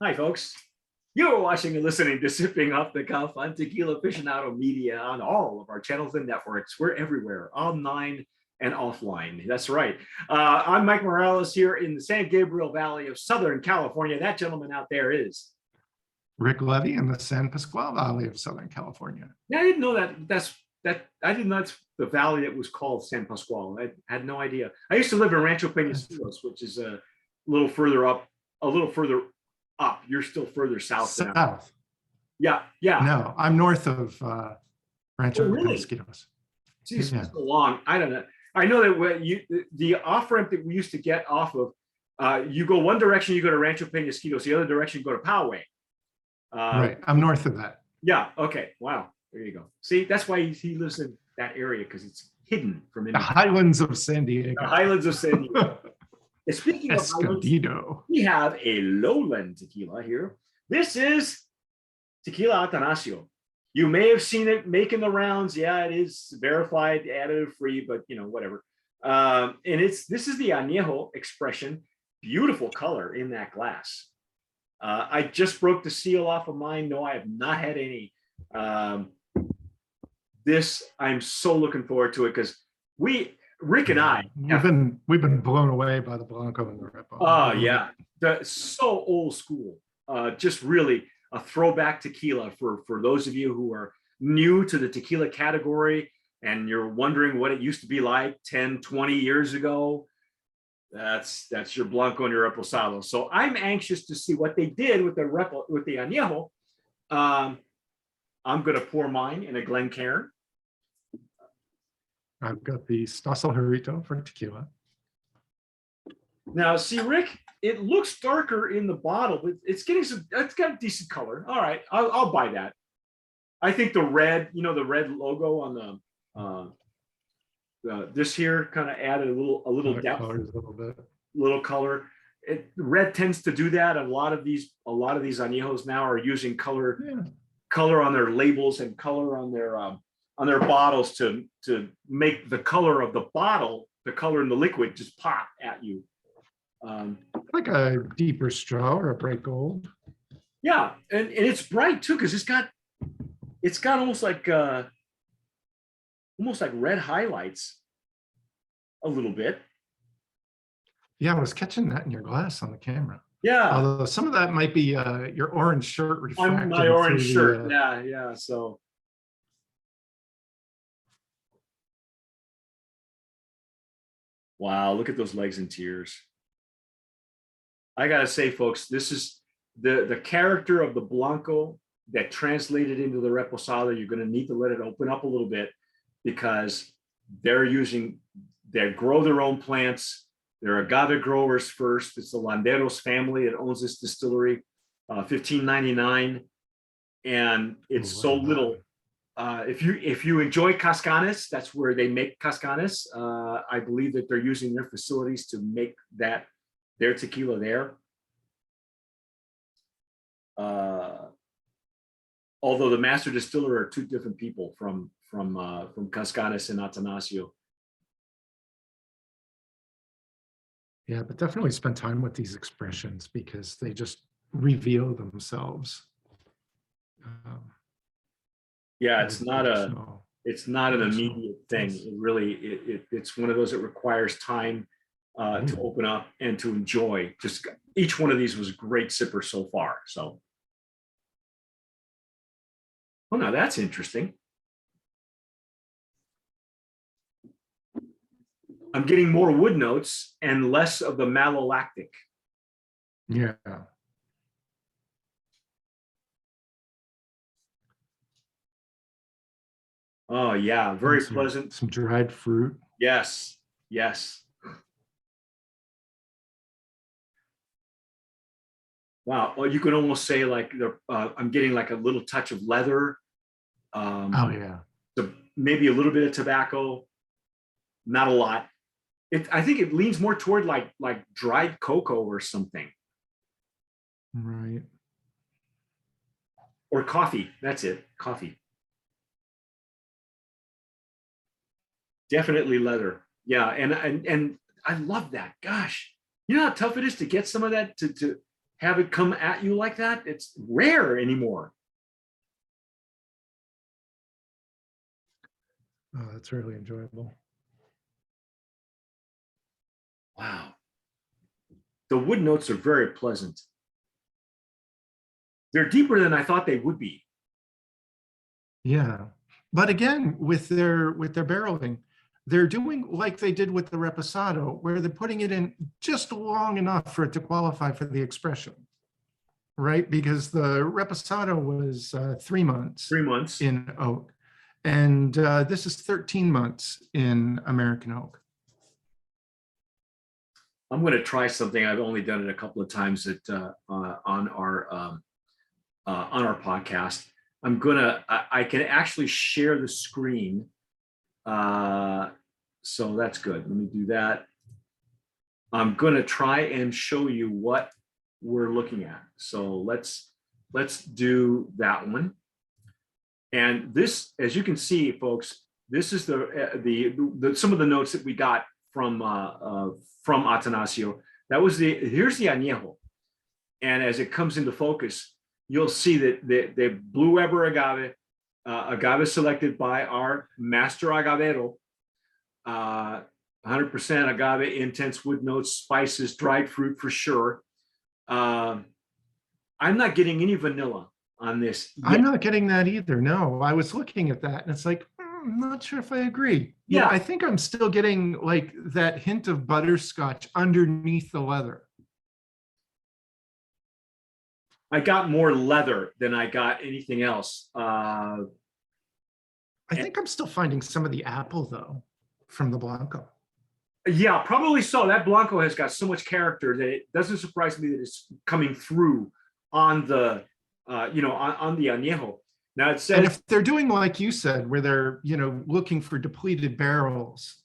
Hi, folks. You're watching and listening to Sipping Off the Cuff on Tequila Aficionado Media on all of our channels and networks. We're everywhere, online and offline. That's right. I'm Mike Morales here in the San Gabriel Valley of Southern California. That gentleman out there is Rick Levy in the San Pasqual Valley of Southern California. Yeah, I didn't know that. I didn't know that's the valley that was called San Pasqual. I had no idea. I used to live in Rancho Peñasquillos, which is a little further up. You're still further south. South. Yeah. No, I'm north of Rancho really? Peñasquillos. Geez, yeah. So long. I don't know. I know that when the off ramp that we used to get off of, you go one direction, you go to Rancho Peñasquillos. The other direction, you go to Poway. Right. I'm north of that. Yeah. Okay. Wow. There you go. See, that's why he lives in that area, because it's hidden from the Highlands of San Diego. The Highlands of San Diego. Speaking of Highlands, we have a lowland tequila here. This is Tequila Atanasio. You may have seen it making the rounds. Yeah, it is verified, additive free, but whatever. And this is the Anejo expression. Beautiful color in that glass. I just broke the seal off of mine. No, I have not had any. This, I'm so looking forward to it, because Rick and I, we've been blown away by the Blanco and the Repo. Oh yeah, so old school. Just really a throwback tequila for those of you who are new to the tequila category and you're wondering what it used to be like 10, 20 years ago. That's your Blanco and your Reposado. So I'm anxious to see what they did with the Anejo. I'm going to pour mine in a Glencairn. I've got the Stossel Jarrito for tequila. Now, see, Rick, it looks darker in the bottle, but it's got a decent color. All right, I'll buy that. I think the red, the red logo on this here kind of added a little depth, a little color. Red tends to do that. A lot of these añejos now are using color on their labels and color on their bottles to make the color of the bottle, the color in the liquid, just pop at you. Like a deeper straw or a bright gold. Yeah, and it's bright too, because it's got almost like red highlights a little bit. Yeah, I was catching that in your glass on the camera. Yeah, although some of that might be your orange shirt refracting. My orange shirt. Yeah. So. Wow, look at those legs and tears. I gotta say, folks, this is the character of the Blanco that translated into the Reposado. You're gonna need to let it open up a little bit, because they grow their own plants. They're agave growers first. It's the Landeros family that owns this distillery, 1599. And it's so little. If you enjoy cascanes, that's where they make cascanes. I believe that they're using their facilities to make their tequila there. Although the master distiller are two different people from Cascanes and Atanasio. Yeah, but definitely spend time with these expressions, because they just reveal themselves. Yeah, it's not an immediate thing. It really, it's one of those that requires time to open up and to enjoy. Just each one of these was a great sipper so far. So, well, now that's interesting. I'm getting more wood notes and less of the malolactic. Yeah. Oh yeah, very pleasant. Some dried fruit. Yes. Wow. Well, you could almost say like I'm getting like a little touch of leather. Oh yeah. Maybe a little bit of tobacco, not a lot. I think it leans more toward like dried cocoa or something. Right. Or coffee. That's it. Coffee. Definitely leather. Yeah, and I love that. Gosh, you know how tough it is to get some of that to have it come at you like that. It's rare anymore. Oh, that's really enjoyable. Wow. The wood notes are very pleasant. They're deeper than I thought they would be. Yeah, but again, with their barreling, they're doing like they did with the Reposado, where they're putting it in just long enough for it to qualify for the expression, right? Because the Reposado was 3 months 3 months. in oak, and this is 13 months in American oak. I'm going to try something. I've only done it a couple of times on our podcast. I can actually share the screen. So that's good. Let me do that. I'm going to try and show you what we're looking at. So let's do that one. And this, as you can see, folks, this is the some of the notes that we got from Atanasio. That was here's the Anejo. And as it comes into focus, you'll see that the Blue Weber agave, agave selected by our master agavero, 100% agave, intense wood notes, spices, dried fruit for sure. I'm not getting any vanilla on this yet. I'm not getting that either. No, I was looking at that and it's like, I'm not sure if I agree. Yeah, I think I'm still getting like that hint of butterscotch underneath the leather. I got more leather than I got anything else. I think I'm still finding some of the apple though from the Blanco. Yeah, probably so. That Blanco has got so much character that it doesn't surprise me that it's coming through on the, on the Anejo. Now it says, and if they're doing like you said, where they're, looking for depleted barrels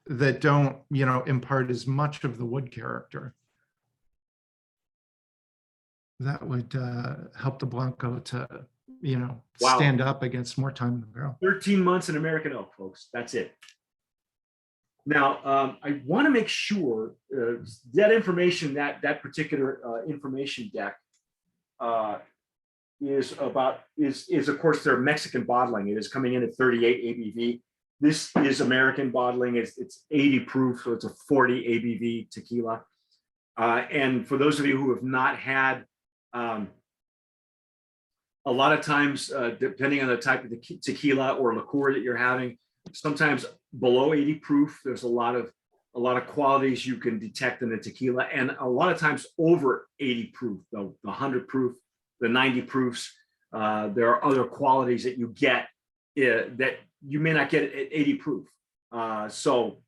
that don't, impart as much of the wood character, that would help the Blanco to, wow, stand up against more time in the barrel. 13 months in American oak, folks. That's it. Now, I want to make sure that information, that particular information deck is of course their Mexican bottling. It is coming in at 38 ABV. This is American bottling. It's 80 proof, so it's a 40 ABV tequila. And for those of you who have not had, a lot of times, depending on the type of the tequila or liqueur that you're having, sometimes below 80 proof, there's a lot of qualities you can detect in the tequila, and a lot of times over 80 proof, the 100 proof, the 90 proofs. There are other qualities that you get that you may not get at 80 proof. So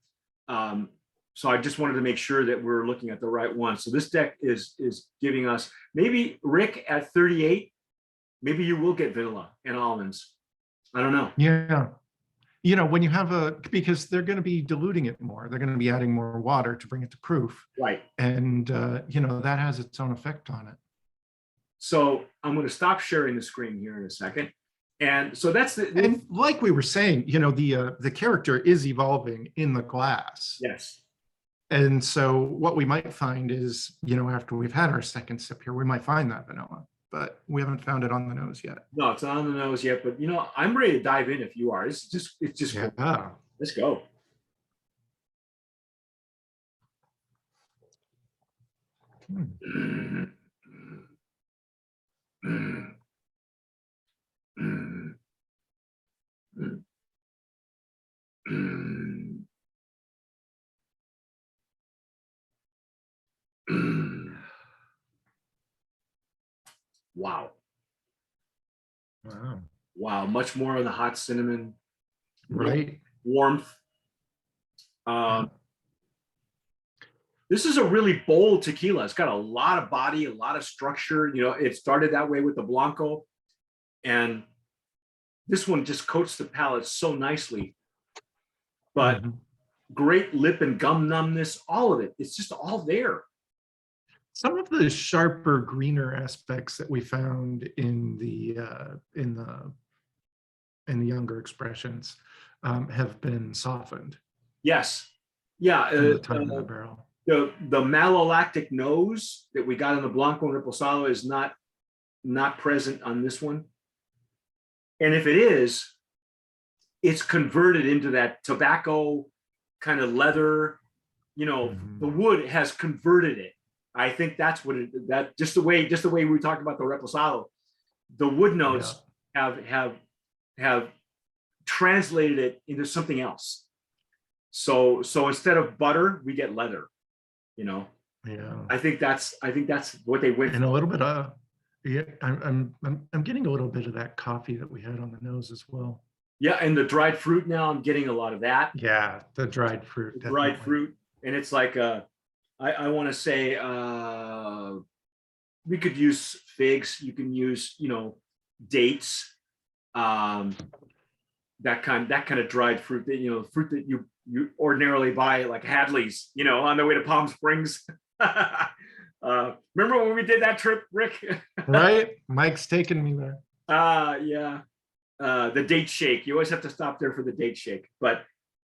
I just wanted to make sure that we're looking at the right one. So this deck is giving us, maybe Rick at 38, maybe you will get vanilla and almonds. I don't know. Yeah. When you have because they're going to be diluting it more, they're going to be adding more water to bring it to proof. Right. And, that has its own effect on it. So I'm going to stop sharing the screen here in a second. And so that's and like we were saying, the character is evolving in the glass. Yes. And so what we might find is, after we've had our second sip here, we might find that vanilla, but we haven't found it on the nose yet. No, it's not on the nose yet, but I'm ready to dive in if you are. It's just yeah. Cool. Let's go. Wow. Wow. Wow. Much more of the hot cinnamon. Right. Warmth. This is a really bold tequila. It's got a lot of body, a lot of structure. It started that way with the Blanco, and this one just coats the palate so nicely. But great lip and gum numbness, all of it. It's just all there. Some of the sharper, greener aspects that we found in the younger expressions have been softened. Yes. Yeah. In the time in the barrel. the malolactic nose that we got in the Blanco and Reposado is not present on this one. And if it is, it's converted into that tobacco kind of leather, the wood has converted it. I think that's what that just the way we talked about the Reposado, the wood notes have translated it into something else. So instead of butter, we get leather, Yeah. I think that's what they went and for. a little bit of, yeah, I'm getting a little bit of that coffee that we had on the nose as well. Yeah, and the dried fruit now, I'm getting a lot of that. Yeah, the dried fruit. Dried fruit, and it's like I want to say we could use figs. You can use dates, that kind of dried fruit that fruit that you ordinarily buy like Hadley's on the way to Palm Springs. Remember when we did that trip, Rick? Right, Mike's taking me there. Yeah. The date shake. You always have to stop there for the date shake. But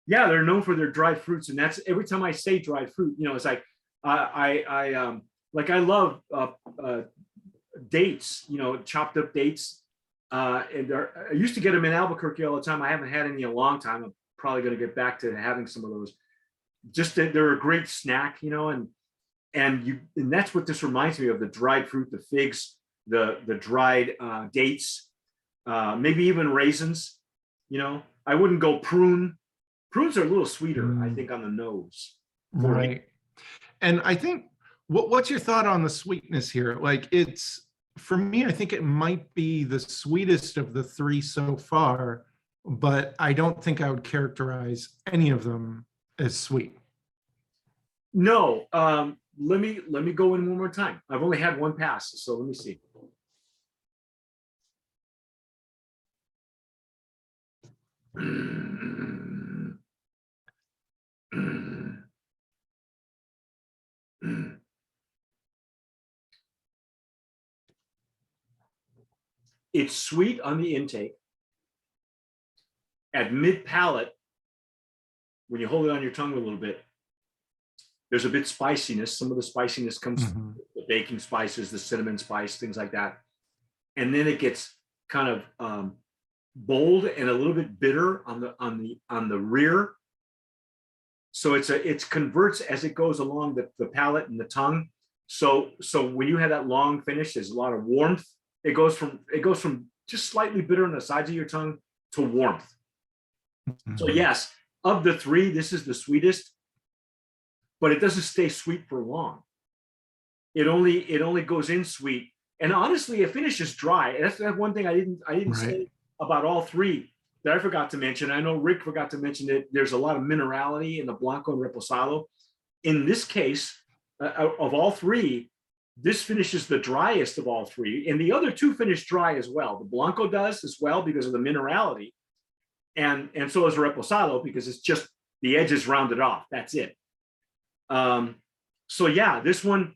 yeah, they're known for their dried fruits, and that's every time I say dried fruit, it's like I love dates, chopped up dates. And I used to get them in Albuquerque all the time. I haven't had any in a long time. I'm probably going to get back to having some of those. Just that they're a great snack, and that's what this reminds me of: the dried fruit, the figs, the dried dates. Maybe even raisins, I wouldn't go prune. Prunes are a little sweeter, I think, on the nose. Right. And I think, what's your thought on the sweetness here? Like, for me, I think it might be the sweetest of the three so far, but I don't think I would characterize any of them as sweet. No, let me go in one more time. I've only had one pass, so let me see. It's sweet on the intake. At mid palate, when you hold it on your tongue a little bit, there's a bit spiciness. Some of the spiciness comes from the baking spices, the cinnamon spice, things like that. And then it gets kind of bold and a little bit bitter on the rear. So it converts as it goes along the palate and the tongue. So when you have that long finish, there's a lot of warmth. It goes from just slightly bitter on the sides of your tongue to warmth. So yes, of the three, this is the sweetest, but it doesn't stay sweet for long. It only goes in sweet, and honestly, it finishes dry. That's one thing I didn't say about all three that I forgot to mention. I know Rick forgot to mention it. There's a lot of minerality in the Blanco and Reposado. In this case, of all three, this finishes the driest of all three, and the other two finish dry as well. The Blanco does as well because of the minerality, and so does Reposado because it's just the edges rounded off. That's it. So yeah, this one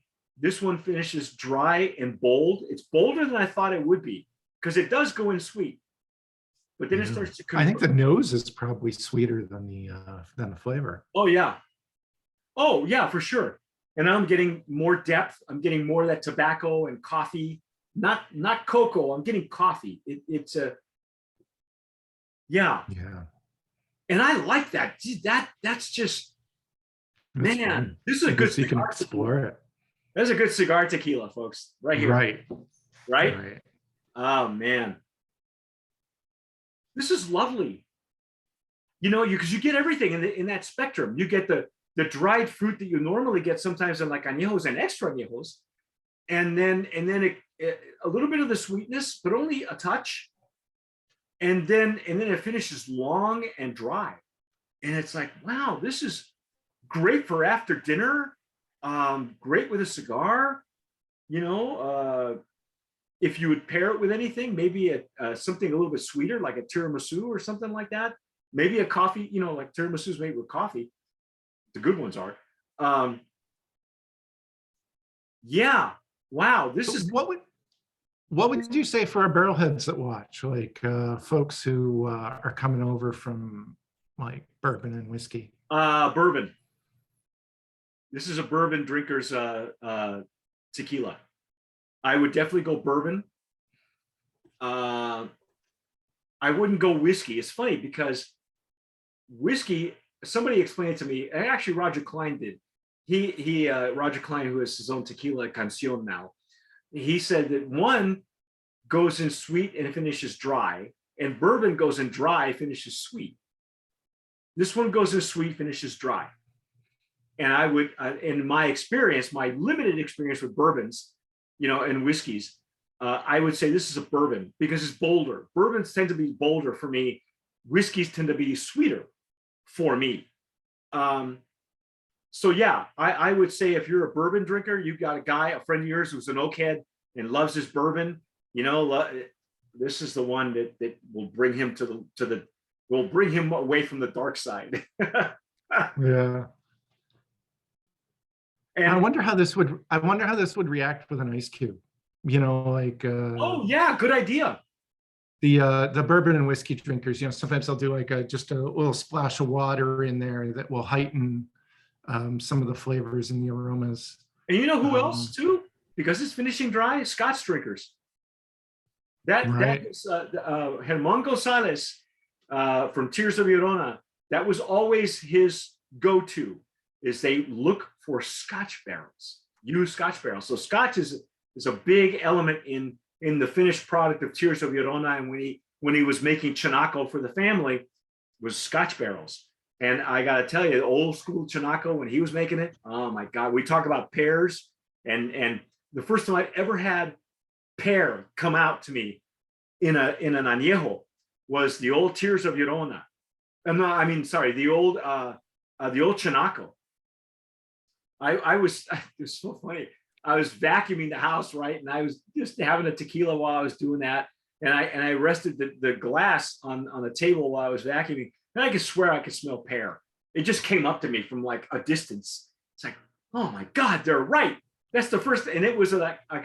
finishes dry and bold. It's bolder than I thought it would be because it does go in sweet, but then it starts to convert. I think the nose is probably sweeter than the flavor. Oh yeah, for sure. And I'm getting more depth. I'm getting more of that tobacco and coffee, not cocoa. I'm getting coffee. It's a yeah. And I like that. That's just, man, this is a good cigar. You can explore it. That's a good cigar tequila, folks, right here. Right. Oh man, this is lovely. Because you get everything in that spectrum. You get the dried fruit that you normally get sometimes in like añejos and extra añejos, and then a little bit of the sweetness, but only a touch, and then it finishes long and dry, and it's like, wow, this is great for after dinner. Great with a cigar. If you would pair it with anything, maybe something a little bit sweeter, like a tiramisu or something like that. Maybe a coffee, like tiramisu's made with coffee. The good ones are. Yeah. Wow. This is what would you say for our barrelheads that watch, like folks who are coming over from like bourbon and whiskey? Bourbon. This is a bourbon drinker's tequila. I would definitely go bourbon. I wouldn't go whiskey. It's funny because whiskey, somebody explained to me, and actually Roger Klein did. Roger Klein, who has his own tequila Cancion now, he said that one goes in sweet and it finishes dry, and bourbon goes in dry, finishes sweet. This one goes in sweet, finishes dry. And I would, in my experience, my limited experience with bourbons, and whiskeys, I would say this is a bourbon because it's bolder. Bourbons tend to be bolder for me. Whiskeys tend to be sweeter for me. So yeah, I would say if you're a bourbon drinker, you've got a friend of yours who's an oakhead and loves his bourbon, this is the one that will bring him will bring him away from the dark side. Yeah. And I wonder how this would react with an ice cube. oh yeah, good idea. The bourbon and whiskey drinkers, sometimes they'll do like just a little splash of water in there that will heighten some of the flavors and the aromas. And you know who else too? Because it's finishing dry, Scotch drinkers. That is Herman Gonzalez from Tears of Llorona. That was always his go-to. Is they look for Scotch barrels, used Scotch barrels. So Scotch is a big element in the finished product of Tears of Llorona. And when he was making Chinaco for the family, was Scotch barrels. And I got to tell you, the old school Chinaco, when he was making it, oh my God, we talk about pears. And the first time I ever had pear come out to me in an Anejo was the old Tears of Llorona. The old Chinaco. It was so funny. I was vacuuming the house, right? And I was just having a tequila while I was doing that. And I rested the glass on the table while I was vacuuming. And I could swear I could smell pear. It just came up to me from like a distance. It's like, oh my God, they're right. That's the first, and it was like a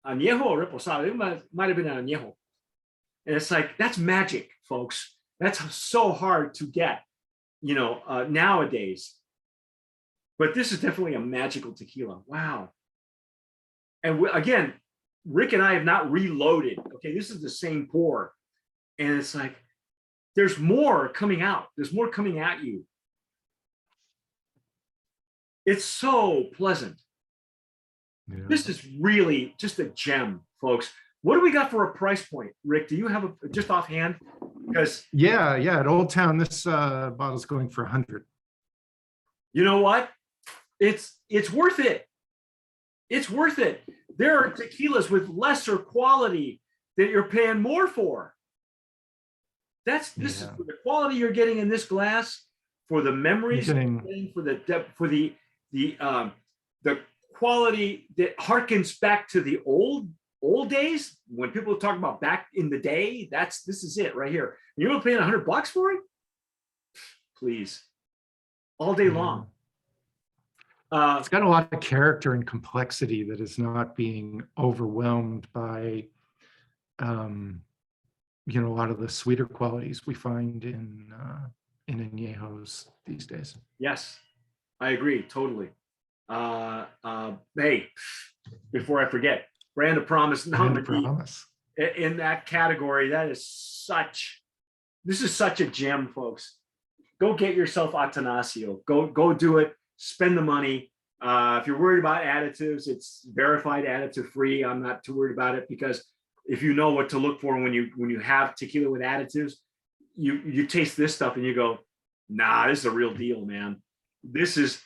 añejo or reposado. It might have been an añejo. And it's like, that's magic, folks. That's so hard to get, nowadays. But this is definitely a magical tequila. Wow. And again, Rick and I have not reloaded. Okay, this is the same pour. And it's like, there's more coming out. There's more coming at you. It's so pleasant. Yeah. This is really just a gem, folks. What do we got for a price point? Rick, do you have just offhand? Because yeah, at Old Town, this bottle's going for 100. You know what? It's worth it. It's worth it. There are tequilas with lesser quality that you're paying more for. This is for the quality you're getting in this glass, for the memories you're getting, for the depth, for the quality that harkens back to the old days when people talk about back in the day. This is it right here. You're paying $100 for it? Please, all day long. It's got a lot of character and complexity that is not being overwhelmed by, a lot of the sweeter qualities we find in añejos these days. Yes, I agree totally. Hey, before I forget, Brand of Promise in that category. This is such a gem, folks. Go get yourself Atanasio. Go do it. Spend the money. If you're worried about additives, it's verified additive free. I'm not too worried about it because if you know what to look for when you have tequila with additives, you taste this stuff and you go, nah, this is a real deal, man. This is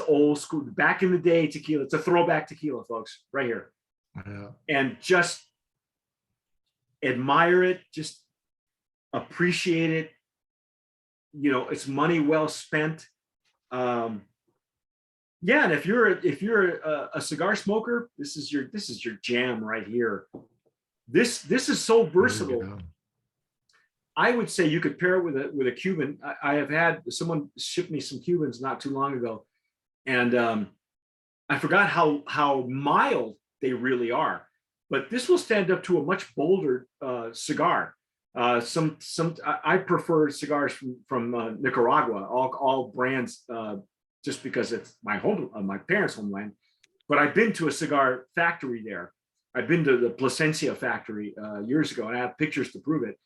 old school, back in the day tequila. It's a throwback tequila, folks, right here. Yeah. And just admire it, just appreciate it. It's money well spent. And if you're a cigar smoker, this is your jam right here. This is so versatile. I would say you could pair it with a Cuban. I have had someone ship me some Cubans not too long ago, and I forgot how mild they really are. But this will stand up to a much bolder cigar. I prefer cigars from Nicaragua. All brands just because it's my home, my parents' homeland. But I've been to a cigar factory there. I've been to the Plasencia factory years ago, and I have pictures to prove it.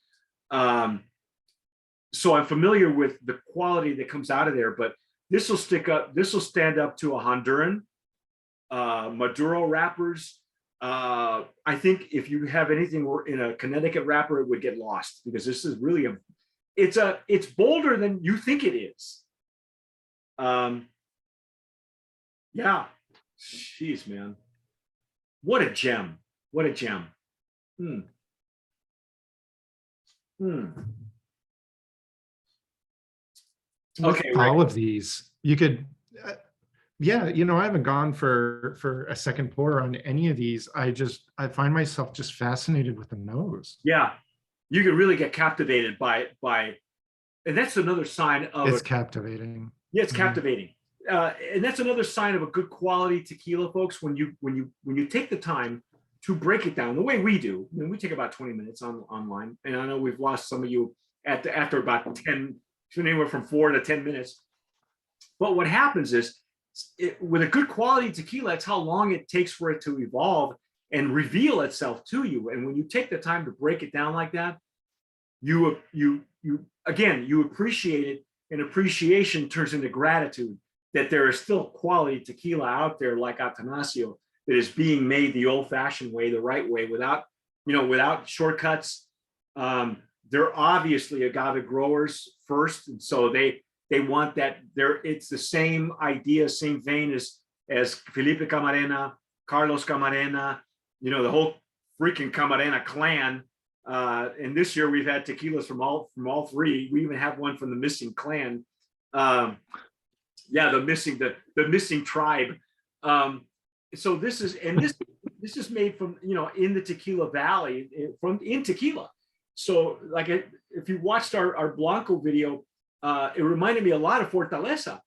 So I'm familiar with the quality that comes out of there. But this will stick up. This will stand up to a Honduran, Maduro wrappers. I think if you have anything in a Connecticut wrapper, it would get lost, because this is really it's bolder than you think it is. Yeah, jeez, man, what a gem! What a gem! Okay, all Rick. of these, you could, yeah, you know, I haven't gone for a second pour on any of these. I find myself just fascinated with the nose. Yeah, you could really get captivated by, and that's another sign of It's captivating. Yeah, it's captivating. And that's another sign of a good quality tequila, folks. When you take the time to break it down the way we do. I mean, we take about 20 minutes online, and I know we've lost some of you after about 10, anywhere from 4 to 10 minutes. But what happens is, with a good quality tequila, it's how long it takes for it to evolve and reveal itself to you. And when you take the time to break it down like that, you appreciate it, and appreciation turns into gratitude that there is still quality tequila out there like Atanasio that is being made the old-fashioned way, the right way, without shortcuts. They're obviously agave growers first, and so they want that. It's the same idea, same vein as Felipe Camarena, Carlos Camarena, the whole freaking Camarena clan. And this year we've had tequilas from all three. We even have one from the missing clan. The missing tribe. So this is made from, in the Tequila Valley, in Tequila. So like if you watched our Blanco video, it reminded me a lot of Fortaleza.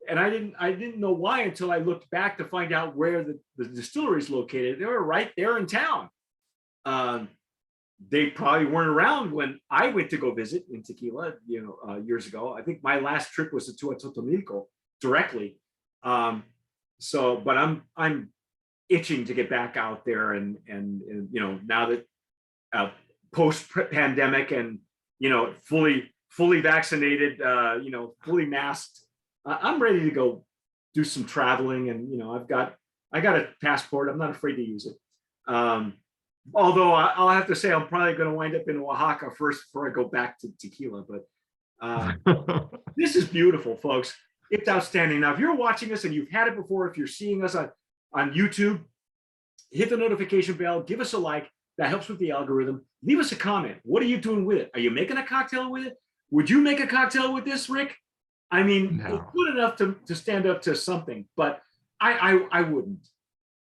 And I didn't know why until I looked back to find out where the distillery is located. They were right there in town. They probably weren't around when I went to go visit in Tequila, years ago. I think my last trip was to Atotonilco directly. But I'm itching to get back out there, and now that post pandemic and fully vaccinated, fully masked, I'm ready to go do some traveling, and I got a passport. I'm not afraid to use it. Although I'll have to say I'm probably going to wind up in Oaxaca first before I go back to tequila. But this is beautiful, folks. It's outstanding. Now, if you're watching us and you've had it before, if you're seeing us on YouTube, hit the notification bell, give us a like. That helps with the algorithm. Leave us a comment. What are you doing with it? Are you making a cocktail with it? Would you make a cocktail with this, Rick? I mean, No. It's good enough to stand up to something, but I wouldn't.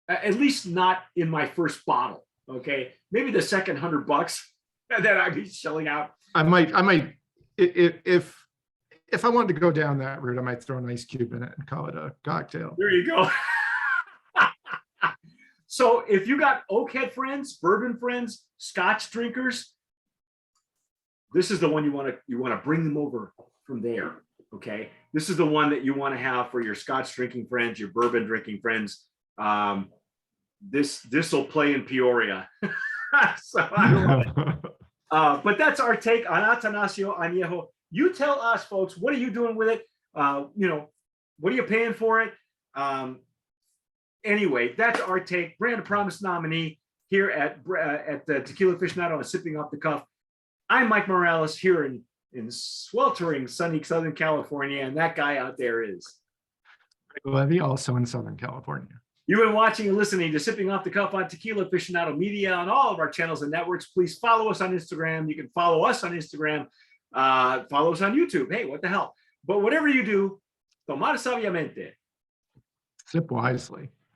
At least not in my first bottle. Okay, maybe the second $100 that I'd be shelling out. I might, if I wanted to go down that route, I might throw an ice cube in it and call it a cocktail. There you go. So if you got oakhead friends, bourbon friends, Scotch drinkers, this is the one you want to bring them over from there. Okay, this is the one that you want to have for your Scotch drinking friends, your bourbon drinking friends. This will play in Peoria. So but that's our take on Atanasio Anejo. You tell us, folks, what are you doing with it? What are you paying for it? Anyway, that's our take. Brand of Promise nominee here at the Tequila Aficionado and Sipping Off the Cuff. I'm Mike Morales here in sweltering sunny Southern California, and that guy out there is Levy, also in Southern California. You've been watching and listening to Sipping Off the Cuff on Tequila Aficionado Media on all of our channels and networks. Please follow us on Instagram. You can follow us on Instagram. Follow us on YouTube. Hey, what the hell? But whatever you do, tomar sabiamente. Sip wisely.